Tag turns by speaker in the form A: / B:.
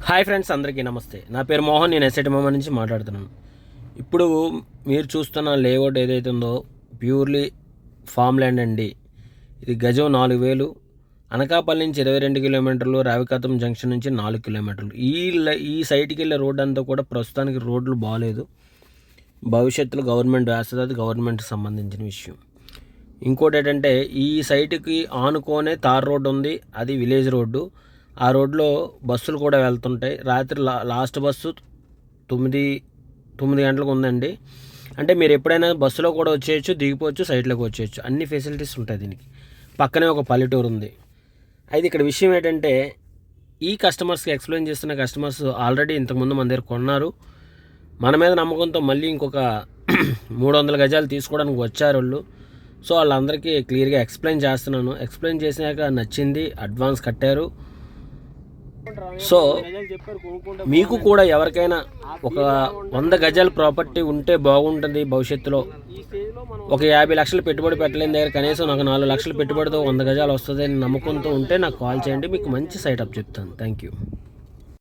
A: Hi friends, అందరికీ నమస్తే. నా పేరు మోహన్. నేను ఎస్ఐటి మమ్మ నుంచి మాట్లాడుతున్నాను. ఇప్పుడు మీరు చూస్తున్న లేఅవుట్ ఏదైతే ఉందో ప్యూర్లీ ఫామ్ ల్యాండ్ అండి. ఇది గజం 4000. అనకాపల్లి నుంచి 22 కిలోమీటర్లు, రావికాతం జంక్షన్ నుంచి 4 కిలోమీటర్లు. ఈ సైట్కి వెళ్ళే రోడ్ అంతా కూడా ప్రస్తుతానికి రోడ్లు బాగాలేదు. భవిష్యత్తులో గవర్నమెంట్ వేస్తుంది, అది గవర్నమెంట్కి సంబంధించిన విషయం. ఇంకోటి ఏంటంటే, ఈ సైట్కి ఆనుకోనే తార్ రోడ్డు ఉంది, అది విలేజ్ రోడ్డు. ఆ రోడ్లో బస్సులు కూడా వెళ్తుంటాయి. రాత్రి లాస్ట్ బస్సు 9 గంటలకు ఉందండి. అంటే మీరు ఎప్పుడైనా బస్సులో కూడా వచ్చేయచ్చు, దిగిపోవచ్చు, సైట్లోకి వచ్చేయచ్చు. అన్ని ఫెసిలిటీస్ ఉంటాయి దీనికి. పక్కనే ఒక పల్లెటూరు ఉంది. అయితే ఇక్కడ విషయం ఏంటంటే, ఈ కస్టమర్స్కి ఎక్స్ప్లెయిన్ చేస్తున్న కస్టమర్స్ ఆల్రెడీ ఇంతకుముందు మన దగ్గర కొన్నారు. మన మీద నమ్మకంతో మళ్ళీ ఇంకొక 300 గజాలు తీసుకోవడానికి వచ్చారు వాళ్ళు. సో వాళ్ళందరికీ క్లియర్గా ఎక్స్ప్లెయిన్ చేస్తున్నాను. ఎక్స్ప్లెయిన్ చేసినాక నచ్చింది, అడ్వాన్స్ కట్టారు. సో మీకు కూడా ఎవరికైనా ఒక 100 గజాల ప్రాపర్టీ ఉంటే బాగుంటుంది. భవిష్యత్తులో ఒక 50 లక్షలు పెట్టుబడి పెట్టలేని దగ్గర కనీసం నాకు 4 లక్షలు పెట్టుబడితో 100 గజాలు వస్తుంది అని నమ్మకంతో ఉంటే నాకు కాల్ చేయండి. మీకు మంచి సైట్ అప్ చెప్తాను. Thank you.